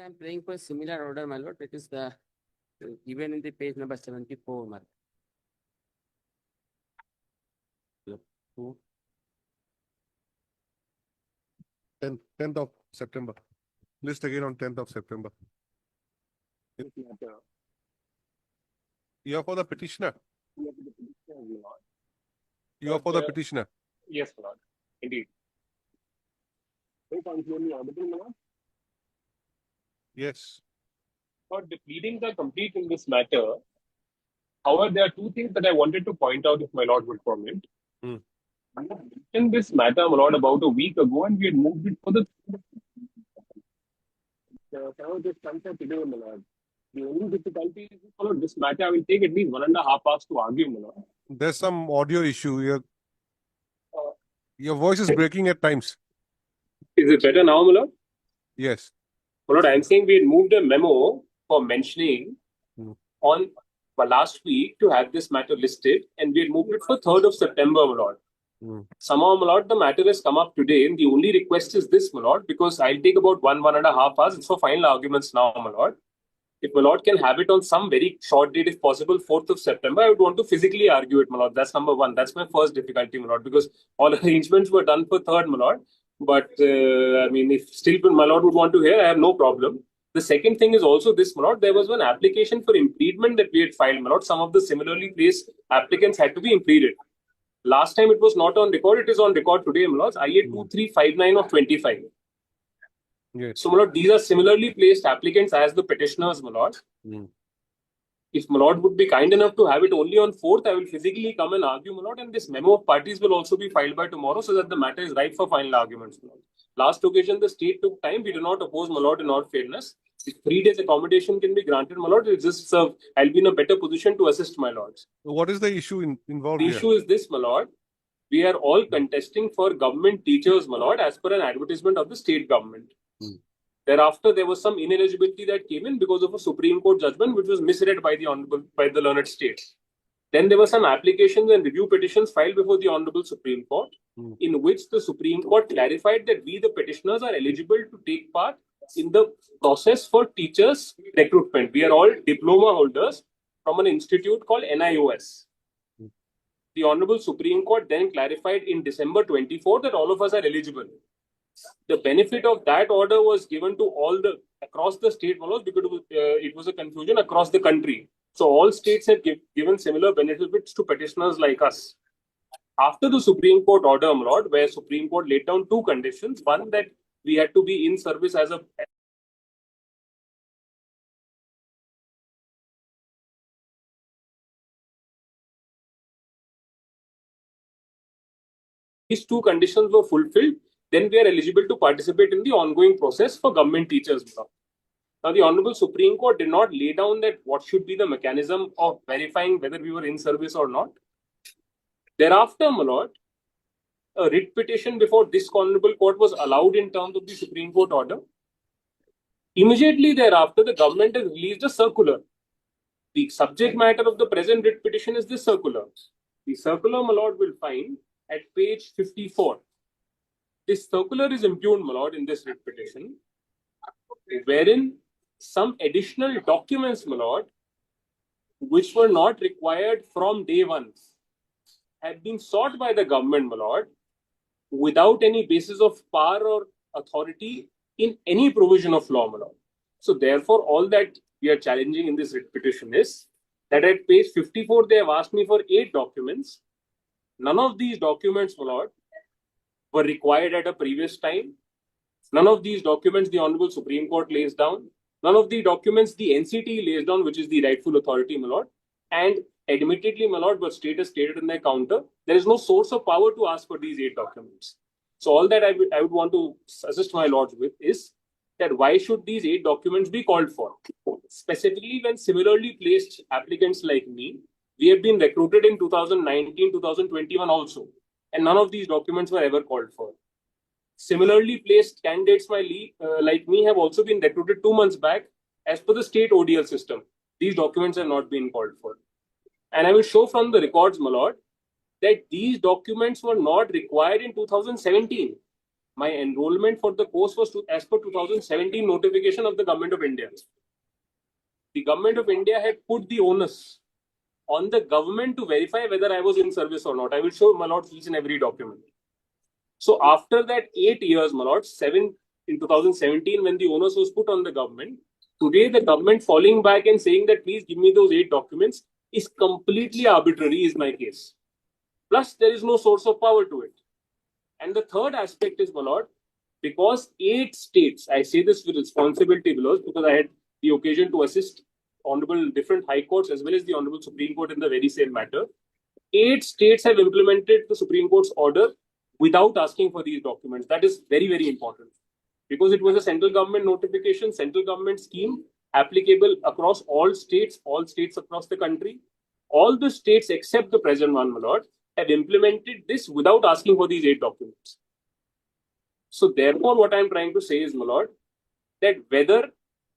I'm playing for a similar order, my lord. It is the given in the page number 74, my lord. 10th of September. List again on 10th of September. You are for the petitioner. You are for the petitioner. Yes, my lord. Indeed. Hope I'm clearly audible, my lord. Yes. But the pleadings are complete in this matter. However, there are two things that I wanted to point out, if my lord would permit. Hmm. In this matter, my lord, about a week ago, and we had moved it for the some of this comes out today, my lord. The only difficulty is, my lord, this matter I will take at least 1.5 hours to argue, my lord. There's some audio issue. Uh, Your voice is breaking at times. Is it better now, my lord? Yes. My lord, I am saying we had moved a memo for mentioning Hmm. on last week to have this matter listed, and we had moved it for 3rd of September, my lord. Hmm. Somehow, my lord, the matter has come up today, and the only request is this, my lord, because I'll take about 1.5 hours. It's for final arguments now, my lord. If my lord can have it on some very short date, if possible, 4th of September, I would want to physically argue it, my lord. That's number one. That's my first difficulty, my lord, because all arrangements were done for 3rd, my lord. But, I mean, if still my lord would want to hear, I have no problem. The second thing is also this, my lord. There was one application for impediment that we had filed, my lord. Some of the similarly placed applicants had to be impeded. Last time it was not on record. It is on record today, my lord. IA 2359 of 25. Yes. So, my lord, these are similarly placed applicants as the petitioners, my lord. Hmm. If my lord would be kind enough to have it only on 4th, I will physically come and argue, my lord, and this memo of parties will also be filed by tomorrow so that the matter is ripe for final arguments, my lord. Last occasion, the state took time. We do not oppose, my lord, in all fairness. If 3 days accommodation can be granted, my lord, it just serve. I'll be in a better position to assist, my lords. What is the issue involved The here? issue is this, my lord. We are all contesting for government teachers, my lord, as per an advertisement of the state government. Hmm. Thereafter, there was some ineligibility that came in because of a Supreme Court judgment which was misread by the learned state. Then there were some applications and review petitions filed before the Honorable Supreme Court, in which the Supreme Court clarified that we, the petitioners, are eligible to take part in the process for teachers' recruitment. We are all diploma holders from an institute called NIOS. The Honorable Supreme Court then clarified in December 24 that all of us are eligible. The benefit of that order was given to all across the state, because it was a confusion across the country. So all states have given similar benefits to petitioners like us. After the Supreme Court order, my lord, where Supreme Court laid down two conditions: one, that we had to be in service as a these two conditions were fulfilled, then we are eligible to participate in the ongoing process for government teachers. Now, the Honorable Supreme Court did not lay down that what should be the mechanism of verifying whether we were in service or not. Thereafter, my lord, a writ petition before this Honorable Court was allowed in terms of the Supreme Court order. Immediately thereafter, the government has released a circular. The subject matter of the present writ petition is this circular. The circular, my lord, will find at page 54. This circular is impugned, my lord, in this writ petition, wherein some additional documents, my lord, which were not required from day one, have been sought by the government, my lord, without any basis of power or authority in any provision of law, my lord. So therefore, all that we are challenging in this writ petition is that at page 54, they have asked me for 8 documents. None of these documents, my lord, were required at a previous time. None of these documents the Honorable Supreme Court lays down. None of the documents the NCT lays down, which is the rightful authority, my lord. And admittedly, my lord, but state has stated in their counter, there is no source of power to ask for these 8 documents. So all that I would want to assist my lords with is that why should these 8 documents be called for? Specifically, when similarly placed applicants like me, we have been recruited in 2019, 2021 also, and none of these documents were ever called for. Similarly placed candidates like me have also been recruited 2 months back as per the state ODL system. These documents have not been called for. And I will show from the records, my lord, that these documents were not required in 2017. my enrollment for the course was as per 2017 notification of the Government of India. The Government of India had put the onus on the government to verify whether I was in service or not. I will show, my lord, each and every document. So after that 8 years, my lord, in 2017, when the onus was put on the government, today the government falling back and saying that please give me those 8 documents is completely arbitrary, is my case. Plus, there is no source of power to it. And the third aspect is, my lord, because 8 states, I say this with responsibility, because I had the occasion to assist honorable different high courts as well as the honorable Supreme Court in the very same matter. 8 states have implemented the Supreme Court's order without asking for these documents. That is very, very important, because it was a central government notification, central government scheme applicable across all states across the country. All the states except the present one, my lord, have implemented this without asking for these 8 documents. So therefore, what I am trying to say is, my lord, that whether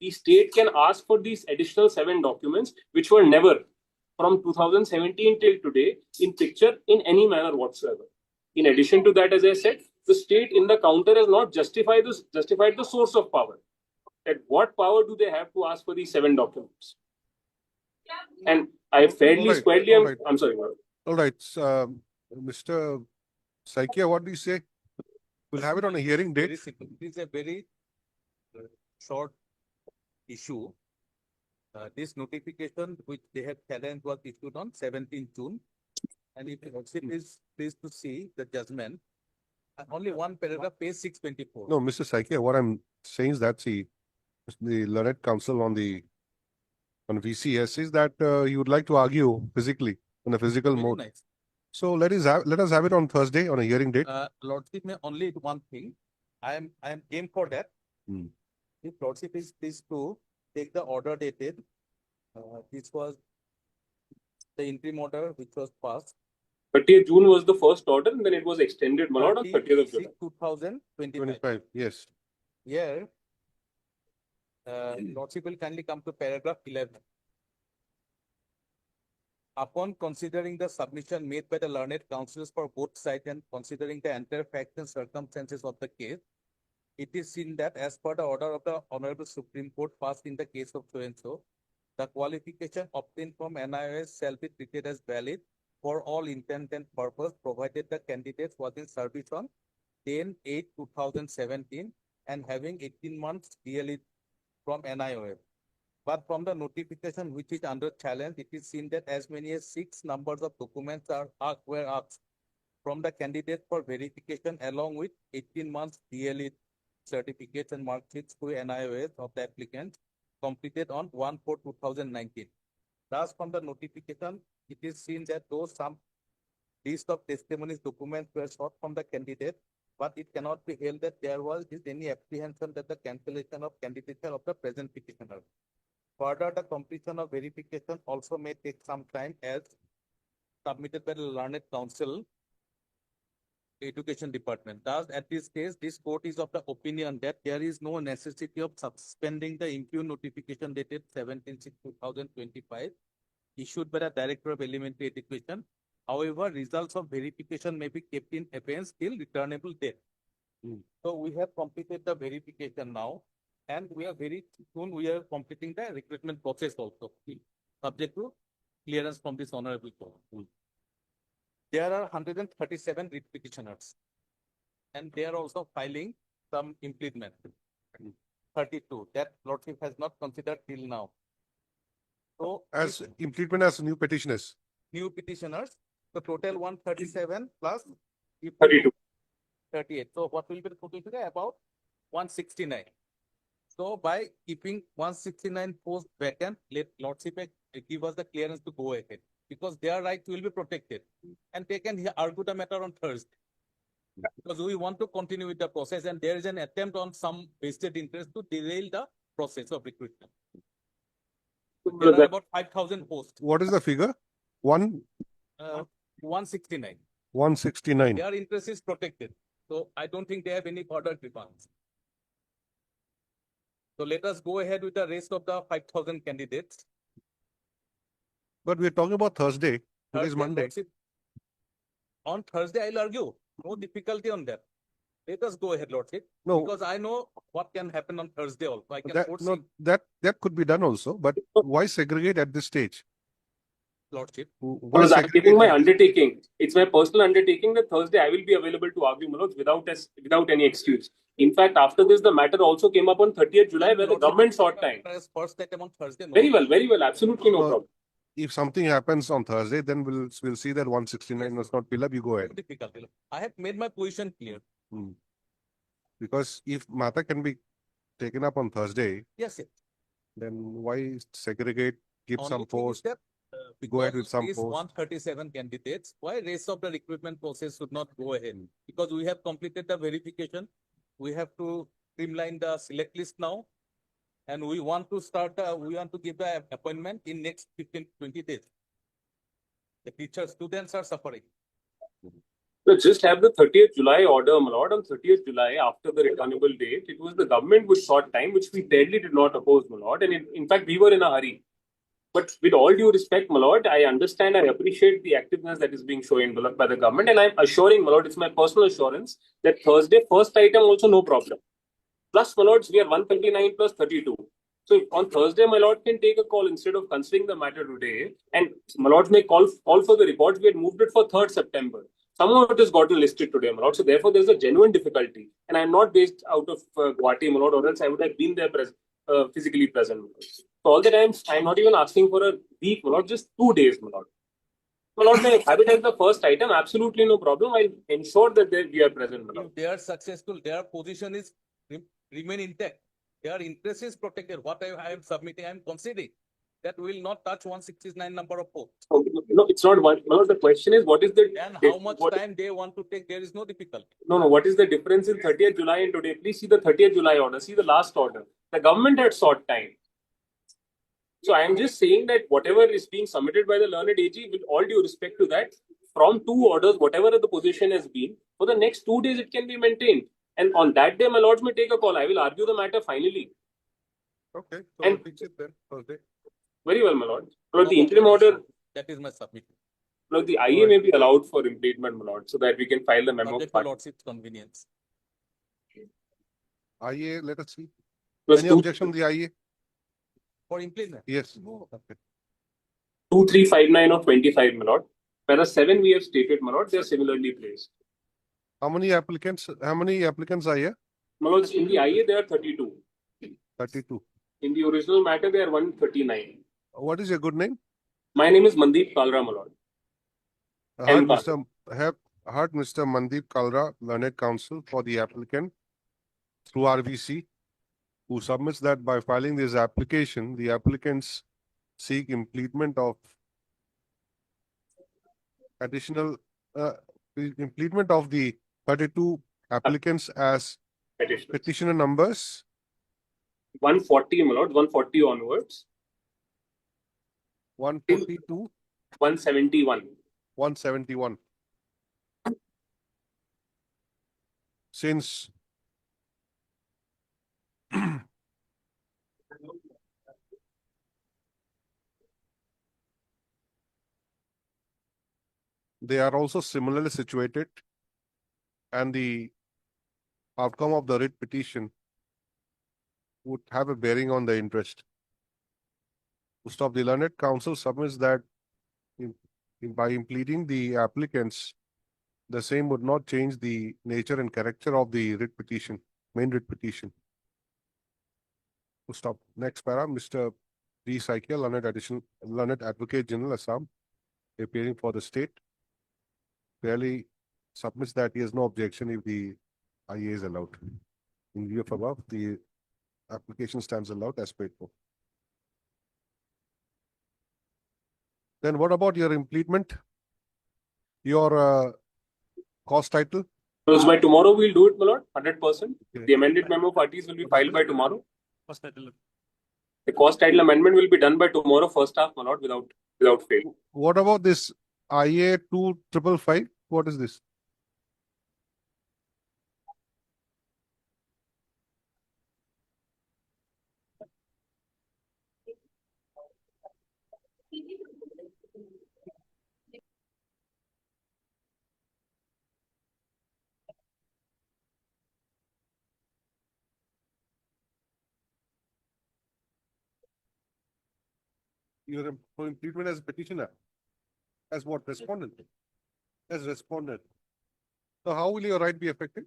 the state can ask for these additional 7 documents, which were never from 2017 till today in picture in any manner whatsoever. In addition to that, as I said, the state in the counter has not justified the source of power. That what power do they have to ask for these 7 documents? And I fairly, squarely, I'm sorry, madam. All right, Mr. Saikia, what do you say? We'll have it on a hearing Very date. simple. It is a very short issue. This notification which they have challenged was issued on 17th June. And if it is pleased to see the judgment, only one paragraph, page 624. No, Mr. Saikia, what I'm saying is that the learned counsel on VCS says that he would like to argue physically in a physical Very mode. nice. So let us have it on Thursday on a hearing date. Lordship may only do one thing. I am game for that. If Lordship is pleased to take the order dated, this was the interim order which was passed. 30th June was the first order, and then it was extended, my lord, on 30th of July. 2025. 25, yes. Here, Lordship will kindly come to paragraph 11. Upon considering the submission made by the learned counsels for both sides and considering the entire facts and circumstances of the case, it is seen that as per the order of the Honorable Supreme Court passed in the case of so-and-so, the qualification obtained from NIOS shall be treated as valid for all intent and purpose, provided the candidate was in service on 10/8/2017 and having 18 months DLE from NIOS. But from the notification which is under challenge, it is seen that as many as 6 numbers of documents were asked from the candidate for verification, along with 18 months DLE certificates and mark sheets to NIOS of the applicant, completed on 1/4/2019. Thus, from the notification, it is seen that though some list of testimonies documents were sought from the candidate, but it cannot be held that there was any apprehension that the cancellation of candidature of the present petitioner. Further, the completion of verification also may take some time, as submitted by the learned counsel, Education Department. Thus, at this case, this court is of the opinion that there is no necessity of suspending the impugn notification dated 17/6/2025 issued by the Director of Elementary Education. However, results of verification may be kept in abeyance till returnable date. So we have completed the verification now, and we are very soon we are completing the recruitment process also, subject to clearance from this honorable court. There are 137 writ petitioners, and they are also filing some impediment. 32 that Lordship has not considered till now. So As implement as new petitioners. new petitioners, the total 137 plus 32. 38. So what will be the total figure? About 169. So by keeping 169 posts vacant, let Lordship give us the clearance to go ahead, because their rights will be protected, and they can argue the matter on Thursday. Because we want to continue with the process, and there is an attempt on some vested interest to derail the process of recruitment. There are about 5,000 posts. What is the figure? 169. 169. Their interest is protected. So I don't think they have any further demands. So let us go ahead with the rest of the 5,000 candidates. But we're talking about Thursday. Today is Thursday, Monday. Lordship, on Thursday, I'll argue. No difficulty on that. Let us go ahead, Lordship, No, because I know what can happen on Thursday also. I can that, foresee, no, that could be done also, but why segregate at this stage? Lordship. Why Because I'm segregate taking my at this- undertaking. It's my personal undertaking that Thursday I will be available to argue, Manoj, without any excuse. In fact, after this, the matter also came up on 30th July where the government sought time. First item on Thursday. No. Very well, absolutely no No. problem. If something happens on Thursday, then we'll see that 169 was not filled up, you go No ahead. difficulty. I have made my position clear. Hmm. Because if matter can be taken up on Thursday, Yes, yes. then why segregate, give Only some thing is post? that, Go ahead because with some these post. 137 candidates, why rest of the recruitment process should not go ahead? Because we have completed the verification. We have to streamline the select list now. And we want to we want to give the appointment in next 15, 20 days. The teachers, students are suffering. So just have the 30th July order, my lord. On 30th July, after the returnable date, it was the government which sought time, which we deadly did not oppose, my lord. And in fact, we were in a hurry. But with all due respect, my lord, I understand, I appreciate the activeness that is being shown by the government. And I'm assuring, my lord, it's my personal assurance that Thursday, first item also no problem. Plus, my lords, we are 129 plus 32. So if on Thursday, my lord can take a call instead of considering the matter today. And my lords may call for the reports. We had moved it for 3rd September. Somehow it has gotten listed today, my lord. So therefore, there's a genuine difficulty. And I'm not based out of Guwahati, my lord, or else I would have been there physically present. My lord. So all the times, I'm not even asking for a week, my lord, just 2 days, my lord. My lord, may have it as the first item, absolutely no problem. I'll ensure that we are present, my lord. If they are successful, their position is remain intact. Their interest is protected. What I am submitting, I am conceding that we will not touch 169 number of posts. Okay, no, it's not one. No, the question is, what is the And how much time they want to take, there is no difficulty. No, what is the difference in 30th July and today? Please see the 30th July order. See the last order. The government had sought time. So I am just saying that whatever is being submitted by the learned AG, with all due respect to that, from 2 orders, whatever the position has been, for the next 2 days it can be maintained. And on that day, my lords may take a call. I will argue the matter finally. Okay, so And- fix it then, Thursday. Very well, my lord. But the interim order, That is my submission. no, the IA may be allowed for impletement, my lord, so that we can file the memo. Subject to lordship's convenience. IA, let us see. Plus Any 2, objection, the IA? For implement. Yes. Okay. 2359 or 25, my lord. Whereas 7 we have stated, my lord, they are similarly placed. How many applicants are here? My lords, in the IA, there are 32. 32. In the original matter, they are 139. What is your good name? My name is Mandeep Kalra, my lord. I M. have heard Mr. Mandeep Kalra, Learned Counsel for the applicant through RVC, who submits that by filing this application, the applicants seek implement of additional implement of the 32 applicants as Petition. petitioner numbers 140, my lord, 140 onwards, 142, 171. 171. Since they are also similarly situated and the outcome of the writ petition would have a bearing on the interest. To stop, the Learned Counsel submits that by impleting the applicants, the same would not change the nature and character of the writ petition, main writ petition. To stop. Next para, Mr. D. Saikia, Learned Advocate General, Assam, appearing for the state, clearly submits that he has no objection if the IA is allowed. In view of above, the application stands allowed as paid for. Then what about your implement? Your cost title? So by tomorrow, we'll do it, my lord, 100%. Okay. The amended memo parties will be filed by tomorrow. The cost title amendment will be done by tomorrow, first half, my lord, without fail. What about this IA 2555? What is this? You're for treatment as petitioner. As what? Respondent. As respondent. So how will your right be affected?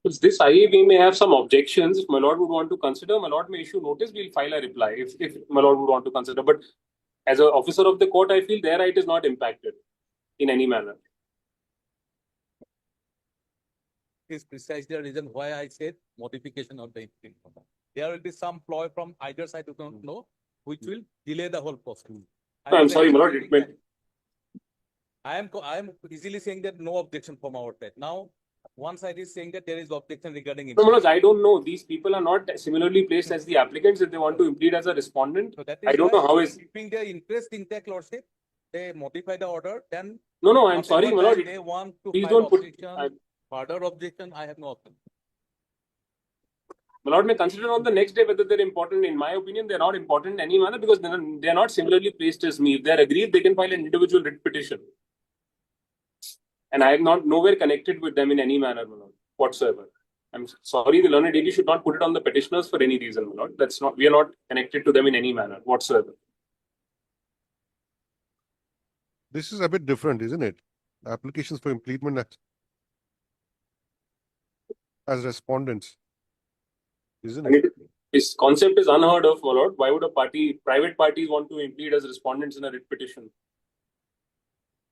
Because this IA, we may have some objections. If my lord would want to consider, my lord may issue notice. We'll file a reply if my lord would want to consider. But as an officer of the court, I feel their right is not impacted in any manner. Is precisely the reason why I said modification of the interim order. There will be some ploy from either side, we don't know, which will delay the whole process. No, I'm sorry, my lord, it meant- I am easily saying that no objection from our side. Now, one side is saying that there is objection regarding. No, Manoj, I don't know. These people are not similarly placed as the applicants. If they want to implead as a respondent, So that I is don't why know how is. keeping their interest intact, lordship, they modify the order, then. No, I'm sorry, my whatever lord. time They want to Please file don't put. objection, further objection, I have no option. My lord may consider on the next day whether they're important. In my opinion, they're not important in any manner because they're not similarly placed as me. If they're aggrieved, they can file an individual writ petition. And I am not nowhere connected with them in any manner, my lord, whatsoever. I'm sorry, the learned lady should not put it on the petitioners for any reason, my lord. That's not, we are not connected to them in any manner whatsoever. This is a bit different, isn't it? Applications for impleadment as respondents. Isn't And it? this concept is unheard of, my lord. Why would private parties want to implead as respondents in a writ petition?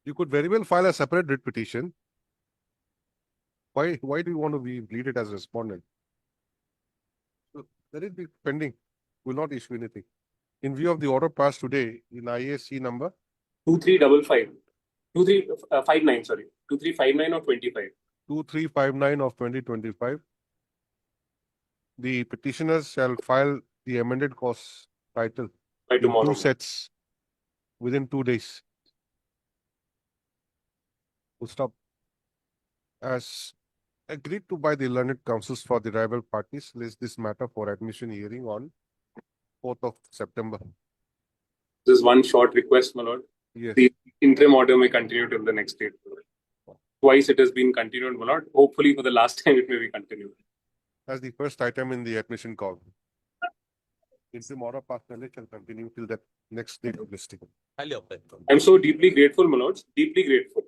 You could very well file a separate writ petition. Why do you want to be pleaded as respondent? So let it be pending. Will not issue anything. In view of the order passed today in IAC number 2355. 2359, sorry. 2359 or 25. 2359 of 2025. The petitioners shall file the amended cause title By in tomorrow. 2 sets within 2 days. Full stop. As agreed to by the learned counsels for the rival parties, list this matter for admission hearing on 4th of September. This is one short request, my lord. Yes. The interim order may continue till the next date. Twice it has been continued, my lord. Hopefully for the last time it may be continued. As the first item in the admission call. Interim order passed shall continue till the next date of listing. Highly objective. I'm so deeply grateful, my lords. Deeply grateful.